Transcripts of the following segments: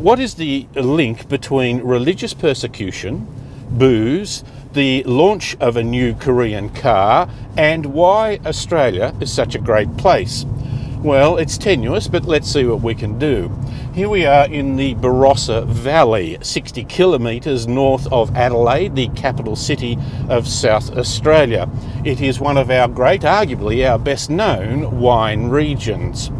what is the link between religious persecution, booze, the launch of a new Korean car, and why Australia is such a great place? Well, it's tenuous, but let's see what we can do. Here we are in the Barossa Valley, 60 kilometres north of Adelaide, the capital city of South Australia. It is one of our great, arguably our best known wine regions.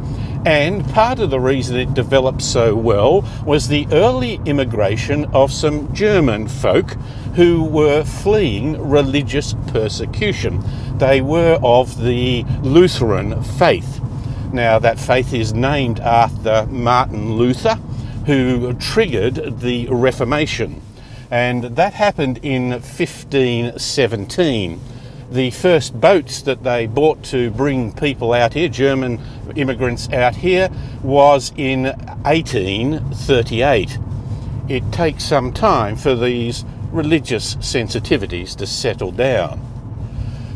And part of the reason it developed so well was the early immigration of some German folk who were fleeing religious persecution. They were of the Lutheran faith. Now, that faith is named after Martin Luther, who triggered the Reformation. And that happened in 1517. The first boats that they bought to bring people out here, German immigrants out here, was in 1838. It takes some time for these religious sensitivities to settle down.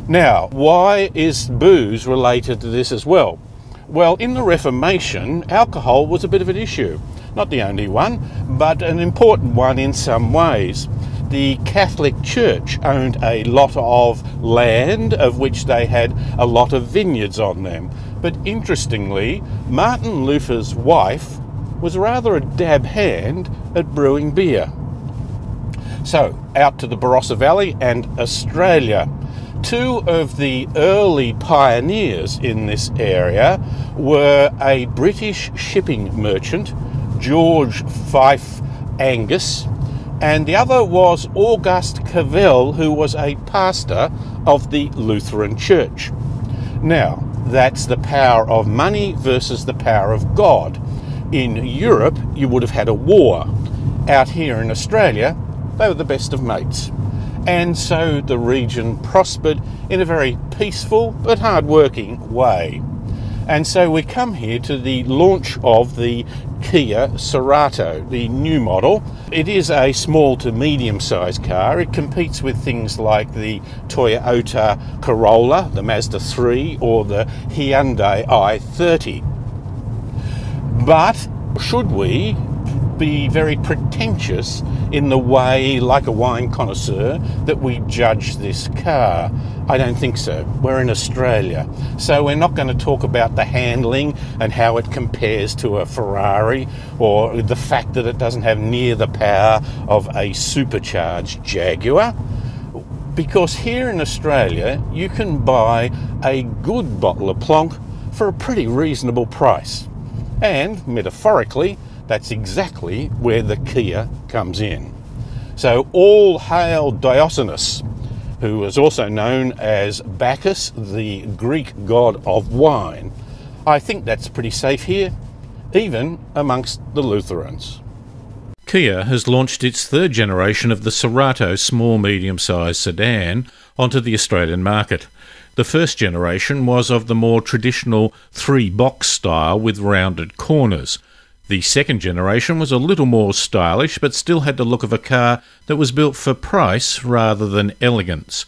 Now, why is booze related to this as well? Well, in the Reformation, alcohol was a bit of an issue. Not the only one, but an important one in some ways. The Catholic Church owned a lot of land, of which they had a lot of vineyards on them. But interestingly, Martin Luther's wife was rather a dab hand at brewing beer. So, out to the Barossa Valley and Australia. Two of the early pioneers in this area were a British shipping merchant, George Fife Angus, and the other was August Cavell, who was a pastor of the Lutheran Church. Now, that's the power of money versus the power of God. In Europe, you would have had a war. Out here in Australia, they were the best of mates. And so the region prospered in a very peaceful but hard-working way. And so we come here to the launch of the Kia Cerato, the new model. It is a small to medium-sized car. It competes with things like the Toyota Corolla, the Mazda 3, or the Hyundai i30. But should we be very pretentious in the way, like a wine connoisseur, that we judge this car? I don't think so. We're in Australia, so we're not going to talk about the handling and how it compares to a Ferrari, or the fact that it doesn't have near the power of a supercharged Jaguar, because here in Australia you can buy a good bottle of plonk for a pretty reasonable price. And metaphorically, that's exactly where the Kia comes in. So all hail Dionysus, who is also known as Bacchus, the Greek god of wine. I think that's pretty safe here, even amongst the Lutherans. Kia has launched its third generation of the Cerato small medium-sized sedan onto the Australian market. The first generation was of the more traditional three-box style with rounded corners. The second generation was a little more stylish, but still had the look of a car that was built for price rather than elegance.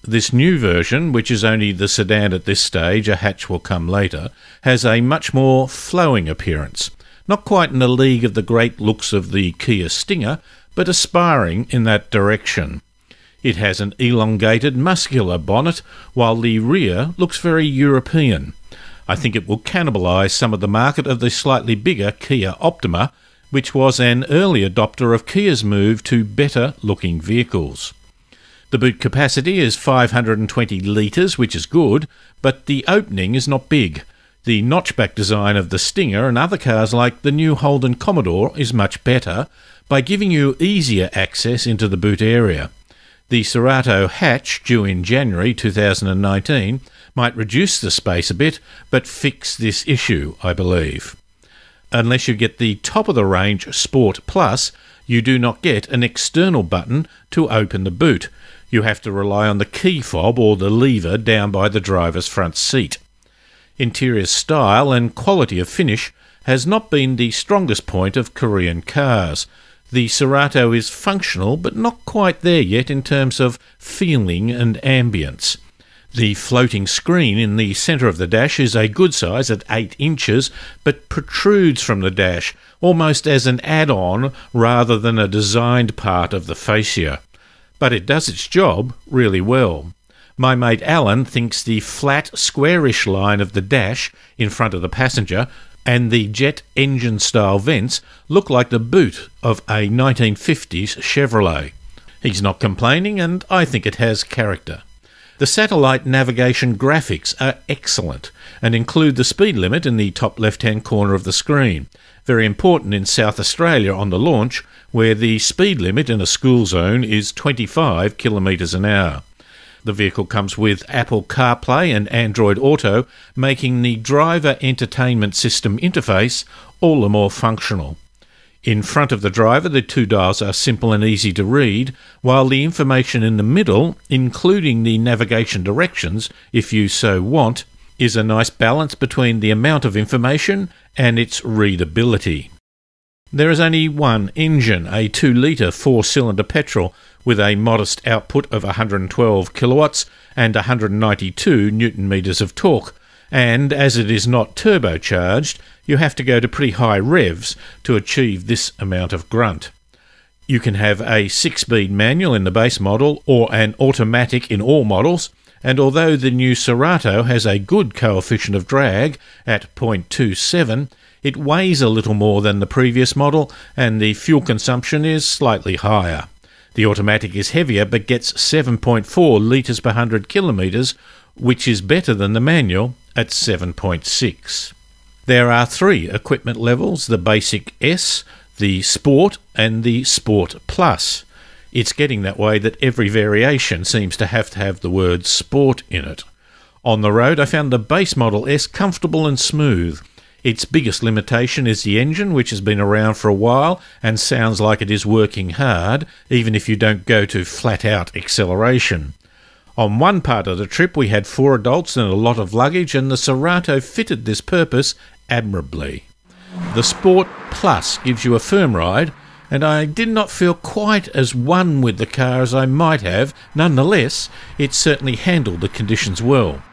This new version, which is only the sedan at this stage, a hatch will come later, has a much more flowing appearance. Not quite in the league of the great looks of the Kia Stinger, but aspiring in that direction. It has an elongated muscular bonnet, while the rear looks very European. I think it will cannibalise some of the market of the slightly bigger Kia Optima, which was an early adopter of Kia's move to better-looking vehicles. The boot capacity is 520 litres, which is good, but the opening is not big. The notchback design of the Stinger and other cars like the new Holden Commodore is much better by giving you easier access into the boot area. The Cerato hatch, due in January 2019, might reduce the space a bit, but fix this issue, I believe. Unless you get the top-of-the-range Sport Plus, you do not get an external button to open the boot. You have to rely on the key fob or the lever down by the driver's front seat. Interior style and quality of finish has not been the strongest point of Korean cars. The Cerato is functional, but not quite there yet in terms of feeling and ambience. The floating screen in the centre of the dash is a good size at 8 inches, but protrudes from the dash, almost as an add-on rather than a designed part of the fascia. But it does its job really well. My mate Alan thinks the flat, squarish line of the dash in front of the passenger and the jet engine-style vents look like the boot of a 1950s Chevrolet. He's not complaining, and I think it has character. The satellite navigation graphics are excellent and include the speed limit in the top left-hand corner of the screen. Very important in South Australia on the launch, where the speed limit in a school zone is 25 kilometres an hour. The vehicle comes with Apple CarPlay and Android Auto, making the driver entertainment system interface all the more functional. In front of the driver, the two dials are simple and easy to read, while the information in the middle, including the navigation directions, if you so want, is a nice balance between the amount of information and its readability. There is only one engine, a 2-litre 4-cylinder petrol, with a modest output of 112 kilowatts and 192 newton-metres of torque, and as it is not turbocharged, you have to go to pretty high revs to achieve this amount of grunt. You can have a 6-speed manual in the base model or an automatic in all models, and although the new Cerato has a good coefficient of drag at 0.27, it weighs a little more than the previous model and the fuel consumption is slightly higher. The automatic is heavier but gets 7.4 litres per 100 kilometres, which is better than the manual at 7.6. There are 3 equipment levels, the Basic S, the Sport and the Sport Plus. It's getting that way that every variation seems to have the word Sport in it. On the road I found the base model S comfortable and smooth. Its biggest limitation is the engine, which has been around for a while and sounds like it is working hard, even if you don't go to flat-out acceleration. On one part of the trip we had 4 adults and a lot of luggage, and the Cerato fitted this purpose admirably. The Sport Plus gives you a firm ride, and I did not feel quite as one with the car as I might have. Nonetheless, it certainly handled the conditions well.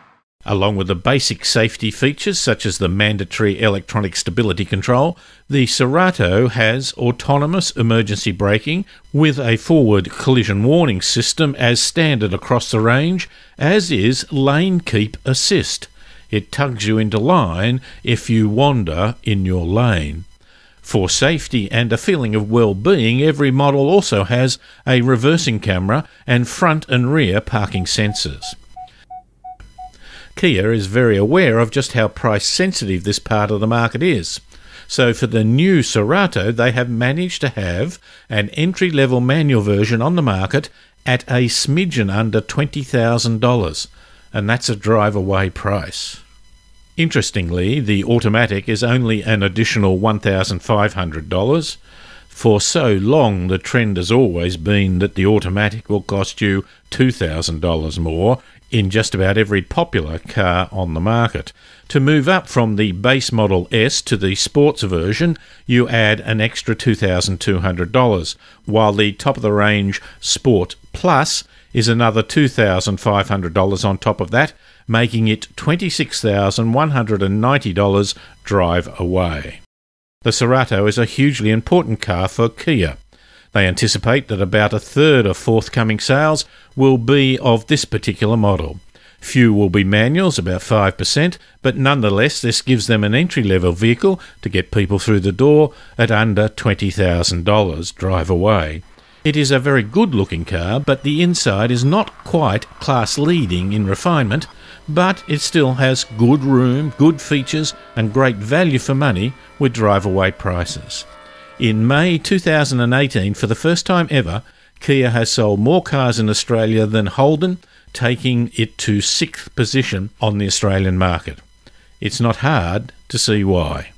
Along with the basic safety features such as the mandatory electronic stability control, the Cerato has autonomous emergency braking with a forward collision warning system as standard across the range, as is lane keep assist. It tugs you into line if you wander in your lane. For safety and a feeling of well-being, every model also has a reversing camera and front and rear parking sensors. Kia is very aware of just how price-sensitive this part of the market is. So for the new Cerato, they have managed to have an entry-level manual version on the market at a smidgen under $20,000, and that's a drive-away price. Interestingly, the automatic is only an additional $1,500. For so long, the trend has always been that the automatic will cost you $2,000 more in just about every popular car on the market. To move up from the base model S to the sports version, you add an extra $2,200, while the top-of-the-range Sport Plus is another $2,500 on top of that, making it $26,190 drive away. The Cerato is a hugely important car for Kia. They anticipate that about a third of forthcoming sales will be of this particular model. Few will be manuals, about 5%, but nonetheless this gives them an entry-level vehicle to get people through the door at under $20,000 drive away. It is a very good-looking car, but the inside is not quite class-leading in refinement, but it still has good room, good features and great value for money with drive-away prices. In May 2018, for the first time ever, Kia has sold more cars in Australia than Holden, taking it to 6th position on the Australian market. It's not hard to see why.